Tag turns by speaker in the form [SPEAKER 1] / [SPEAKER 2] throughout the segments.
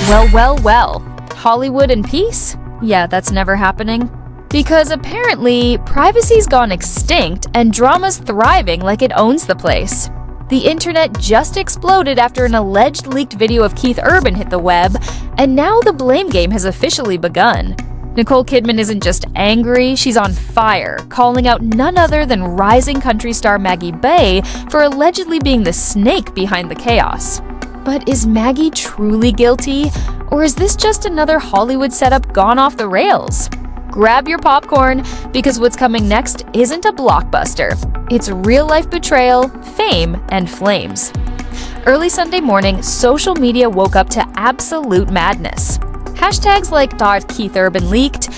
[SPEAKER 1] Well. Hollywood in peace? Yeah, that's never happening. Because apparently, privacy's gone extinct and drama's thriving like it owns the place. The internet just exploded after an alleged leaked video of Keith Urban hit the web, and now the blame game has officially begun. Nicole Kidman isn't just angry, she's on fire, calling out none other than rising country star Maggie for allegedly being the snake behind the chaos. But is Maggie truly guilty, or is this just another Hollywood setup gone off the rails? Grab your popcorn, because what's coming next isn't a blockbuster. It's real-life betrayal, fame, and flames. Early Sunday morning, social media woke up to absolute madness. Hashtags like .Keith Urban leaked,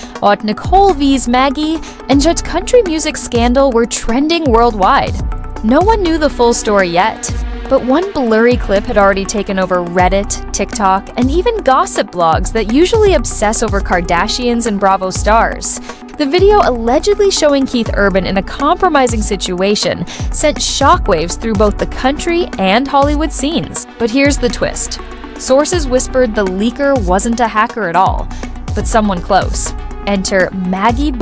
[SPEAKER 1] Nicole vs Maggie, and country music scandal were trending worldwide. No one knew the full story yet, but one blurry clip had already taken over Reddit, TikTok, and even gossip blogs that usually obsess over Kardashians and Bravo stars. The video allegedly showing Keith Urban in a compromising situation sent shockwaves through both the country and Hollywood scenes. But here's the twist. Sources whispered the leaker wasn't a hacker at all, but someone close. Enter Maggie,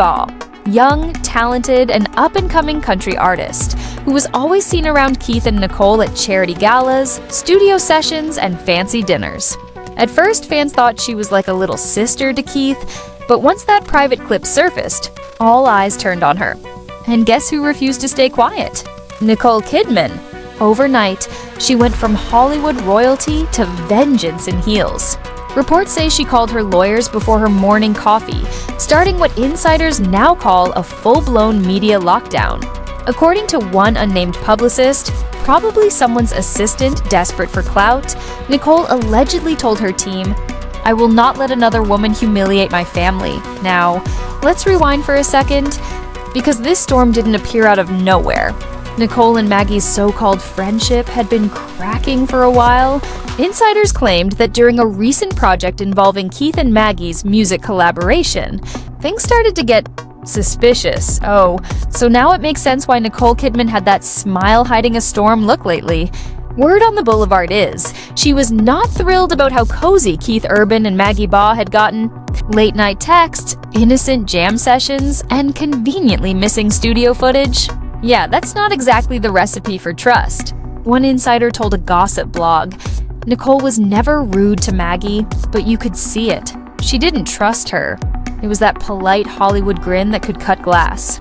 [SPEAKER 1] young, talented, and up-and-coming country artist, who was always seen around Keith and Nicole at charity galas, studio sessions, and fancy dinners. At first, fans thought she was like a little sister to Keith, but once that private clip surfaced, all eyes turned on her. And guess who refused to stay quiet? Nicole Kidman. Overnight, she went from Hollywood royalty to vengeance in heels. Reports say she called her lawyers before her morning coffee, starting what insiders now call a full-blown media lockdown. According to one unnamed publicist, probably someone's assistant desperate for clout, Nicole allegedly told her team, "I will not let another woman humiliate my family." Now, let's rewind for a second, because this storm didn't appear out of nowhere. Nicole and Maggie's so-called friendship had been cracking for a while. Insiders claimed that during a recent project involving Keith and Maggie's music collaboration, things started to get suspicious. Oh, so now it makes sense why Nicole Kidman had that smile hiding a storm look lately. Word on the boulevard is, she was not thrilled about how cozy Keith Urban and Maggie had gotten. Late-night texts, innocent jam sessions, and conveniently missing studio footage. Yeah, that's not exactly the recipe for trust. One insider told a gossip blog, Nicole was never rude to Maggie, but you could see it. She didn't trust her. It was that polite Hollywood grin that could cut glass.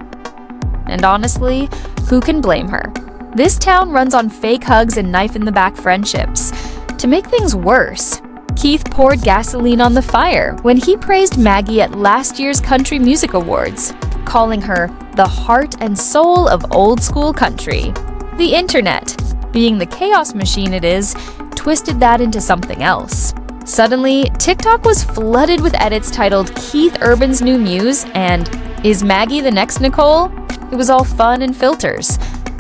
[SPEAKER 1] And honestly, who can blame her? This town runs on fake hugs and knife-in-the-back friendships. To make things worse, Keith poured gasoline on the fire when he praised Maggie at last year's Country Music Awards, calling her the heart and soul of old-school country. The internet, being the chaos machine it is, twisted that into something else. Suddenly, TikTok was flooded with edits titled Keith Urban's New Muse and Is Maggie the Next Nicole? It was all fun and filters,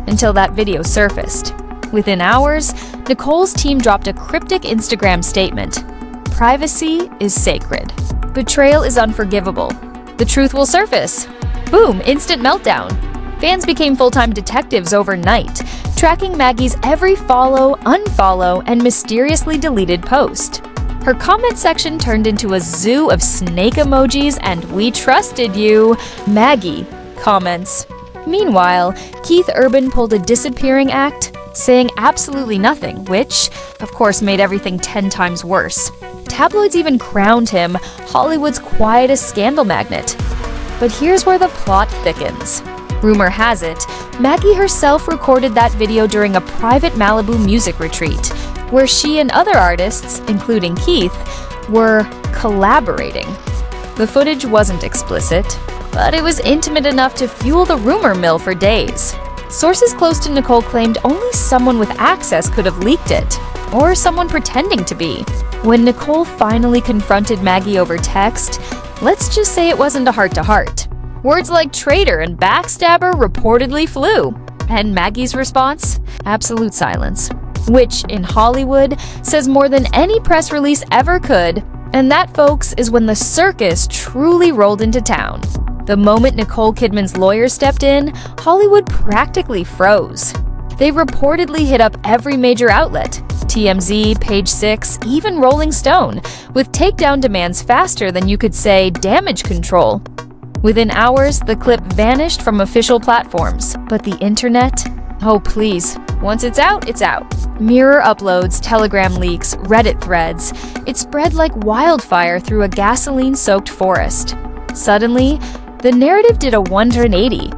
[SPEAKER 1] until that video surfaced. Within hours, Nicole's team dropped a cryptic Instagram statement. Privacy is sacred. Betrayal is unforgivable. The truth will surface. Boom, instant meltdown. Fans became full-time detectives overnight, tracking Maggie's every follow, unfollow, and mysteriously deleted post. Her comment section turned into a zoo of snake emojis and "We trusted you," Maggie comments. Meanwhile, Keith Urban pulled a disappearing act, saying absolutely nothing, which, of course, made everything 10 times worse. Tabloids even crowned him Hollywood's quietest scandal magnet. But here's where the plot thickens. Rumor has it, Maggie herself recorded that video during a private Malibu music retreat, where she and other artists, including Keith, were collaborating. The footage wasn't explicit, but it was intimate enough to fuel the rumor mill for days. Sources close to Nicole claimed only someone with access could have leaked it, or someone pretending to be. When Nicole finally confronted Maggie over text, let's just say it wasn't a heart-to-heart. Words like traitor and backstabber reportedly flew, and Maggie's response? Absolute silence. Which, in Hollywood, says more than any press release ever could, and that, folks, is when the circus truly rolled into town. The moment Nicole Kidman's lawyers stepped in, Hollywood practically froze. They reportedly hit up every major outlet, TMZ, Page 6, even Rolling Stone, with takedown demands faster than you could say damage control. Within hours, the clip vanished from official platforms, but the internet? Oh please, once it's out, it's out. Mirror uploads, Telegram leaks, Reddit threads. It spread like wildfire through a gasoline-soaked forest. Suddenly, the narrative did a 180.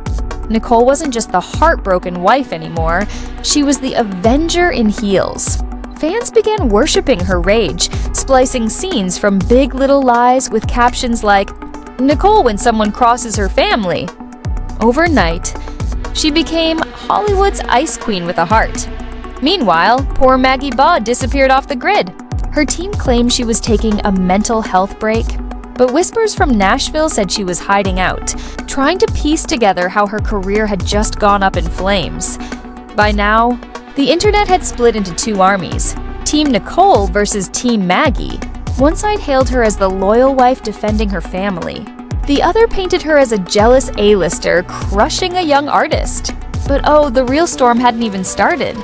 [SPEAKER 1] Nicole wasn't just the heartbroken wife anymore, she was the Avenger in heels. Fans began worshipping her rage, splicing scenes from Big Little Lies with captions like, "Nicole when someone crosses her family." Overnight, she became Hollywood's ice queen with a heart. Meanwhile, poor Maggie disappeared off the grid. Her team claimed she was taking a mental health break, but whispers from Nashville said she was hiding out, trying to piece together how her career had just gone up in flames. By now, the internet had split into two armies, Team Nicole versus Team Maggie. One side hailed her as the loyal wife defending her family. The other painted her as a jealous A-lister crushing a young artist. But oh, the real storm hadn't even started,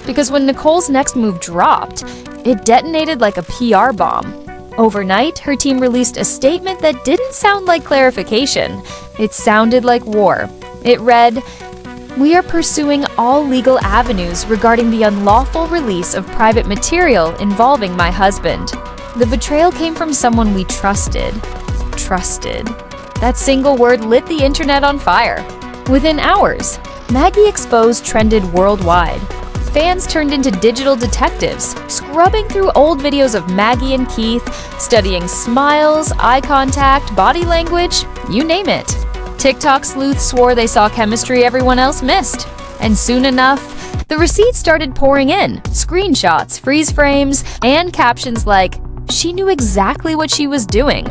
[SPEAKER 1] because when Nicole's next move dropped, it detonated like a PR bomb. Overnight, her team released a statement that didn't sound like clarification. It sounded like war. It read, "We are pursuing all legal avenues regarding the unlawful release of private material involving my husband. The betrayal came from someone we trusted." Trusted. That single word lit the internet on fire. Within hours, Maggie Exposed trended worldwide. Fans turned into digital detectives, scrubbing through old videos of Maggie and Keith, studying smiles, eye contact, body language, you name it. TikTok sleuths swore they saw chemistry everyone else missed. And soon enough, the receipts started pouring in, screenshots, freeze frames, and captions like, "She knew exactly what she was doing."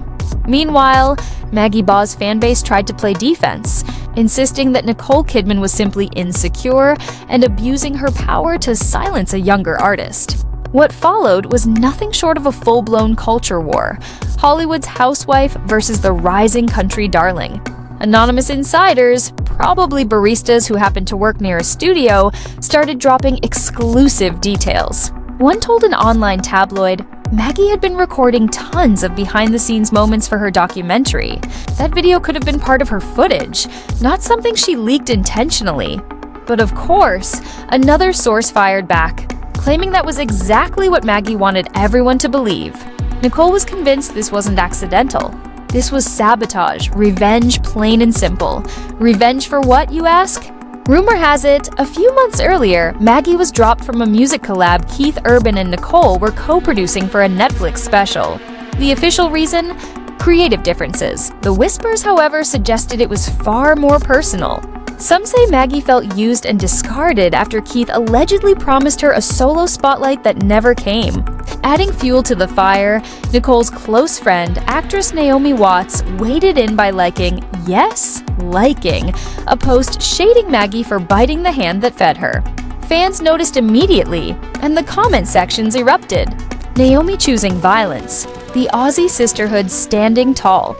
[SPEAKER 1] Meanwhile, Maggie Baugh's fanbase tried to play defense, insisting that Nicole Kidman was simply insecure and abusing her power to silence a younger artist. What followed was nothing short of a full-blown culture war, Hollywood's housewife versus the rising country darling. Anonymous insiders, probably baristas who happened to work near a studio, started dropping exclusive details. One told an online tabloid, Maggie had been recording tons of behind-the-scenes moments for her documentary. That video could have been part of her footage, not something she leaked intentionally. But of course, another source fired back, claiming that was exactly what Maggie wanted everyone to believe. Nicole was convinced this wasn't accidental. This was sabotage, revenge, plain and simple. Revenge for what, you ask? Rumor has it, a few months earlier, Maggie was dropped from a music collab Keith Urban and Nicole were co-producing for a Netflix special. The official reason? Creative differences. The whispers, however, suggested it was far more personal. Some say Maggie felt used and discarded after Keith allegedly promised her a solo spotlight that never came. Adding fuel to the fire, Nicole's close friend, actress Naomi Watts, waded in by liking, yes, liking, a post shading Maggie for biting the hand that fed her. Fans noticed immediately, and the comment sections erupted. Naomi choosing violence, the Aussie sisterhood standing tall.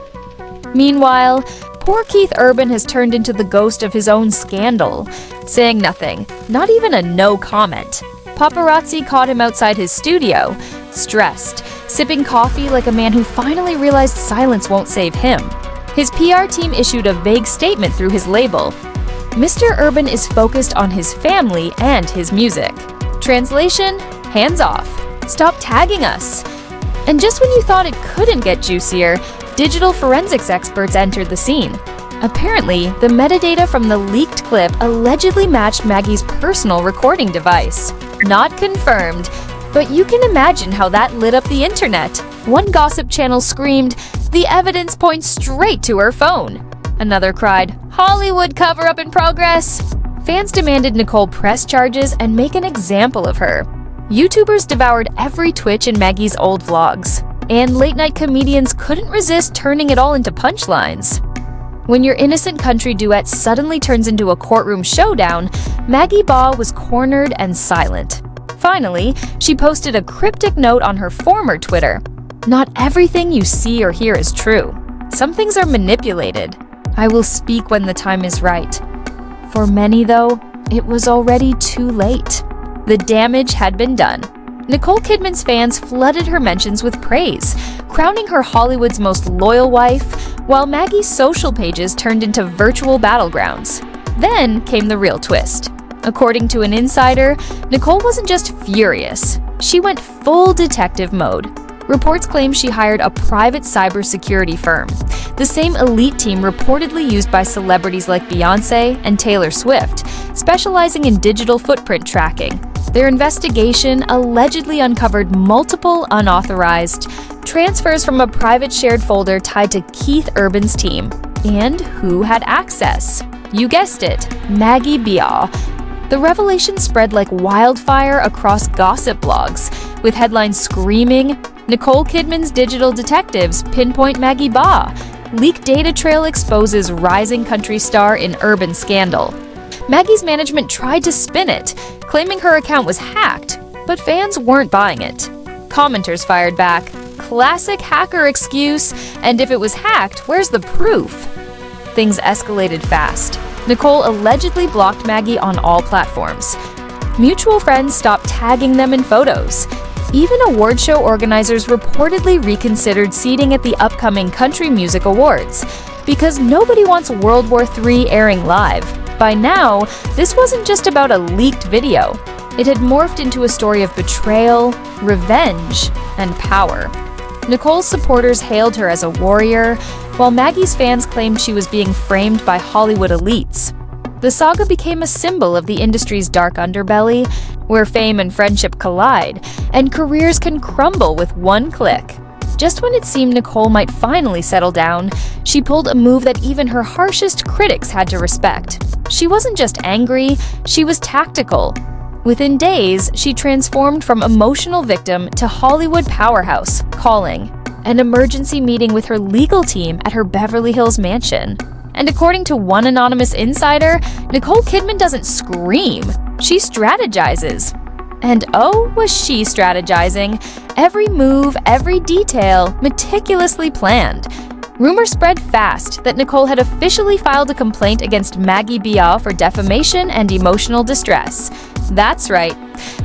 [SPEAKER 1] Meanwhile, poor Keith Urban has turned into the ghost of his own scandal, saying nothing, not even a no comment. Paparazzi caught him outside his studio, stressed, sipping coffee like a man who finally realized silence won't save him. His PR team issued a vague statement through his label. Mr. Urban is focused on his family and his music. Translation, hands off. Stop tagging us. And just when you thought it couldn't get juicier, digital forensics experts entered the scene. Apparently, the metadata from the leaked clip allegedly matched Maggie's personal recording device. Not confirmed, but you can imagine how that lit up the internet. One gossip channel screamed, "The evidence points straight to her phone." Another cried, "Hollywood cover-up in progress." Fans demanded Nicole press charges and make an example of her. YouTubers devoured every twitch in Maggie's old vlogs, and late-night comedians couldn't resist turning it all into punchlines. When your innocent country duet suddenly turns into a courtroom showdown, Maggie Baugh was cornered and silent. Finally, she posted a cryptic note on her former Twitter. "Not everything you see or hear is true. Some things are manipulated. I will speak when the time is right." For many, though, it was already too late. The damage had been done. Nicole Kidman's fans flooded her mentions with praise, crowning her Hollywood's most loyal wife, while Maggie's social pages turned into virtual battlegrounds. Then came the real twist. According to an insider, Nicole wasn't just furious. She went full detective mode. Reports claim she hired a private cybersecurity firm, the same elite team reportedly used by celebrities like Beyoncé and Taylor Swift, specializing in digital footprint tracking. Their investigation allegedly uncovered multiple unauthorized transfers from a private shared folder tied to Keith Urban's team. And who had access? You guessed it, Maggie Bia. The revelation spread like wildfire across gossip blogs, with headlines screaming, "Nicole Kidman's digital detectives pinpoint Maggie Bia. Leaked data trail exposes rising country star in urban scandal." Maggie's management tried to spin it, claiming her account was hacked, but fans weren't buying it. Commenters fired back, "Classic hacker excuse, and if it was hacked, where's the proof?" Things escalated fast. Nicole allegedly blocked Maggie on all platforms. Mutual friends stopped tagging them in photos. Even award show organizers reportedly reconsidered seating at the upcoming Country Music Awards, because nobody wants World War III airing live. By now, this wasn't just about a leaked video. It had morphed into a story of betrayal, revenge, and power. Nicole's supporters hailed her as a warrior, while Maggie's fans claimed she was being framed by Hollywood elites. The saga became a symbol of the industry's dark underbelly, where fame and friendship collide, and careers can crumble with one click. Just when it seemed Nicole might finally settle down, she pulled a move that even her harshest critics had to respect. She wasn't just angry, she was tactical. Within days, she transformed from emotional victim to Hollywood powerhouse, calling an emergency meeting with her legal team at her Beverly Hills mansion. And according to one anonymous insider, Nicole Kidman doesn't scream, she strategizes. And oh, was she strategizing? Every move, every detail, meticulously planned. Rumors spread fast that Nicole had officially filed a complaint against Maggie Bia for defamation and emotional distress. That's right,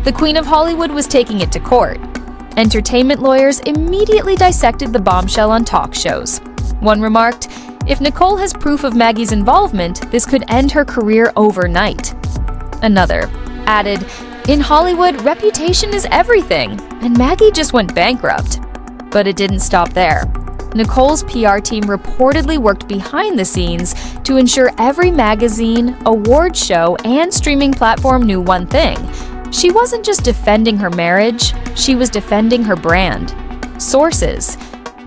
[SPEAKER 1] the Queen of Hollywood was taking it to court. Entertainment lawyers immediately dissected the bombshell on talk shows. One remarked, "If Nicole has proof of Maggie's involvement, this could end her career overnight." Another added, "In Hollywood, reputation is everything, and Maggie just went bankrupt." But it didn't stop there. Nicole's PR team reportedly worked behind the scenes to ensure every magazine, award show, and streaming platform knew one thing. She wasn't just defending her marriage, she was defending her brand. Sources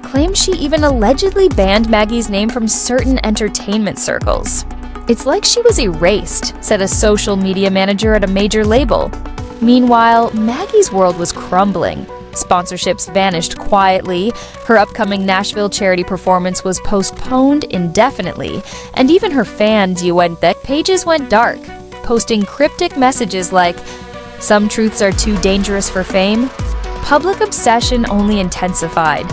[SPEAKER 1] claimed she even allegedly banned Maggie's name from certain entertainment circles. "It's like she was erased," said a social media manager at a major label. Meanwhile, Maggie's world was crumbling. Sponsorships vanished quietly, her upcoming Nashville charity performance was postponed indefinitely, and even her fan pages went dark, posting cryptic messages like, "Some truths are too dangerous for fame." Public obsession only intensified.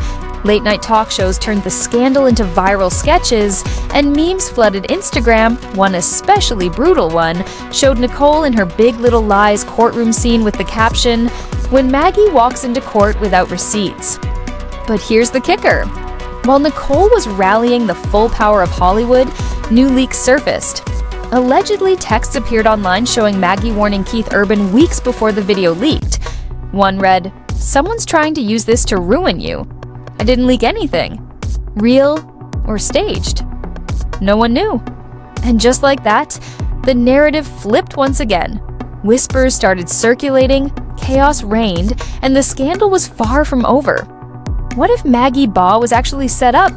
[SPEAKER 1] Late-night talk shows turned the scandal into viral sketches, and memes flooded Instagram. One especially brutal one showed Nicole in her Big Little Lies courtroom scene with the caption, "When Maggie walks into court without receipts." But here's the kicker. While Nicole was rallying the full power of Hollywood, new leaks surfaced. Allegedly, texts appeared online showing Maggie warning Keith Urban weeks before the video leaked. One read, "Someone's trying to use this to ruin you. I didn't leak anything." Real or staged? No one knew. And just like that, the narrative flipped once again. Whispers started circulating, chaos reigned, and the scandal was far from over. What if Maggie Bia was actually set up?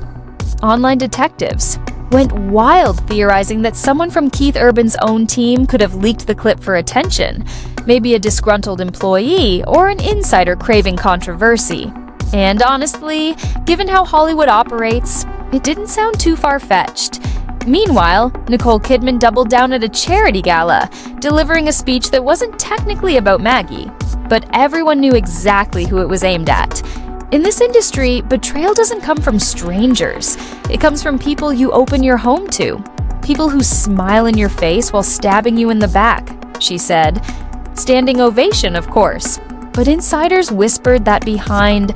[SPEAKER 1] Online detectives went wild theorizing that someone from Keith Urban's own team could have leaked the clip for attention, maybe a disgruntled employee or an insider craving controversy. And honestly, given how Hollywood operates, it didn't sound too far-fetched. Meanwhile, Nicole Kidman doubled down at a charity gala, delivering a speech that wasn't technically about Maggie, but everyone knew exactly who it was aimed at. In this industry, betrayal doesn't come from strangers. It comes from people you open your home to. People who smile in your face while stabbing you in the back, she said. Standing ovation, of course. But insiders whispered that behind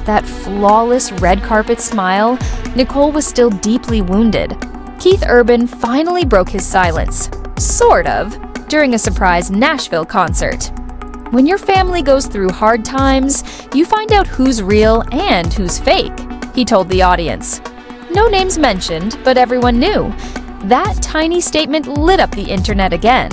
[SPEAKER 1] that flawless red carpet smile, Nicole was still deeply wounded. Keith Urban finally broke his silence, sort of, during a surprise Nashville concert. When your family goes through hard times, you find out who's real and who's fake, he told the audience. No names mentioned, but everyone knew. That tiny statement lit up the internet again.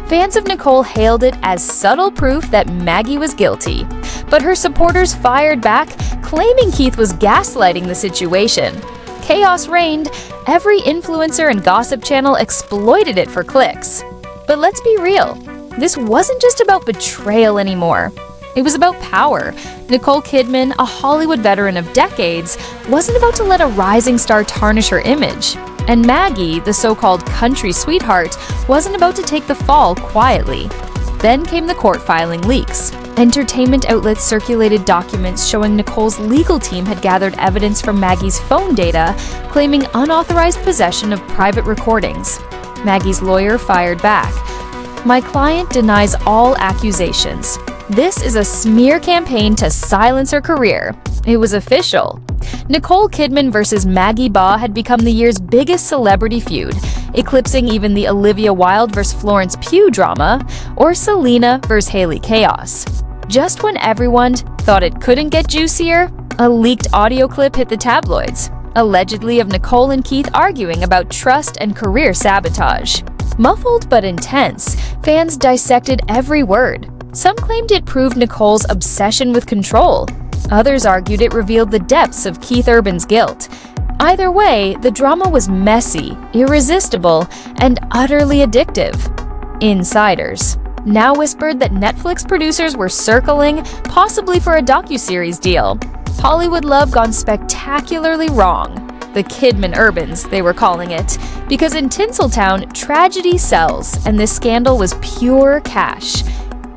[SPEAKER 1] Fans of Nicole hailed it as subtle proof that Maggie was guilty, but her supporters fired back, claiming Keith was gaslighting the situation. Chaos reigned. Every influencer and gossip channel exploited it for clicks. But let's be real, this wasn't just about betrayal anymore. It was about power. Nicole Kidman, a Hollywood veteran of decades, wasn't about to let a rising star tarnish her image. And Maggie, the so-called country sweetheart, wasn't about to take the fall quietly. Then came the court filing leaks. Entertainment outlets circulated documents showing Nicole's legal team had gathered evidence from Maggie's phone data, claiming unauthorized possession of private recordings. Maggie's lawyer fired back. "My client denies all accusations. This is a smear campaign to silence her career." It was official. Nicole Kidman versus Maggie Baugh had become the year's biggest celebrity feud, eclipsing even the Olivia Wilde versus Florence Pugh drama or Selena versus Hailey chaos. Just when everyone thought it couldn't get juicier, a leaked audio clip hit the tabloids, allegedly of Nicole and Keith arguing about trust and career sabotage. Muffled but intense, fans dissected every word. Some claimed it proved Nicole's obsession with control. Others argued it revealed the depths of Keith Urban's guilt. Either way, the drama was messy, irresistible, and utterly addictive. Insiders now whispered that Netflix producers were circling, possibly for a docuseries deal. Hollywood love gone spectacularly wrong. The Kidman Urbans, they were calling it, because in Tinseltown, tragedy sells, and this scandal was pure cash.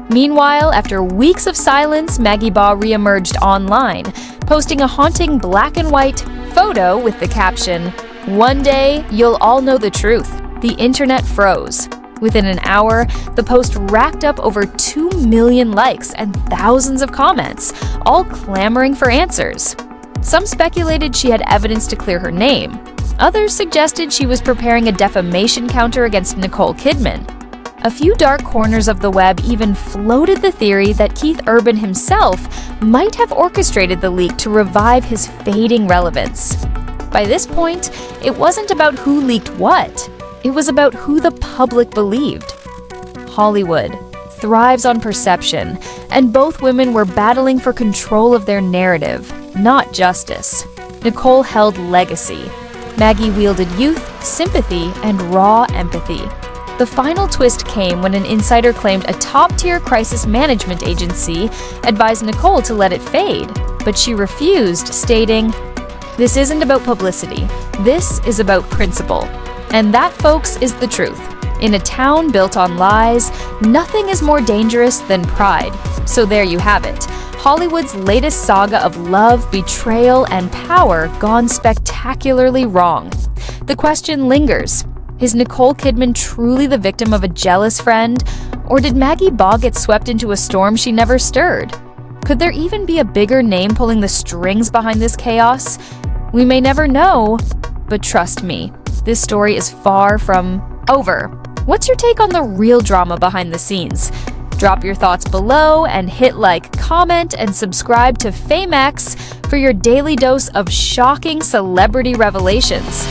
[SPEAKER 1] Meanwhile, after weeks of silence, Maggie Baugh reemerged online, posting a haunting black and white photo with the caption, "One day, you'll all know the truth." The internet froze. Within an hour, the post racked up over 2 million likes and thousands of comments, all clamoring for answers. Some speculated she had evidence to clear her name. Others suggested she was preparing a defamation counter against Nicole Kidman. A few dark corners of the web even floated the theory that Keith Urban himself might have orchestrated the leak to revive his fading relevance. By this point, it wasn't about who leaked what. It was about who the public believed. Hollywood thrives on perception, and both women were battling for control of their narrative, not justice. Nicole held legacy. Maggie wielded youth, sympathy, and raw empathy. The final twist came when an insider claimed a top-tier crisis management agency advised Nicole to let it fade, but she refused, stating, "This isn't about publicity. This is about principle." And that, folks, is the truth. In a town built on lies, nothing is more dangerous than pride. So there you have it. Hollywood's latest saga of love, betrayal, and power gone spectacularly wrong. The question lingers. Is Nicole Kidman truly the victim of a jealous friend? Or did Maggie Baugh get swept into a storm she never stirred? Could there even be a bigger name pulling the strings behind this chaos? We may never know, but trust me, this story is far from over. What's your take on the real drama behind the scenes? Drop your thoughts below and hit like, comment, and subscribe to FameX for your daily dose of shocking celebrity revelations.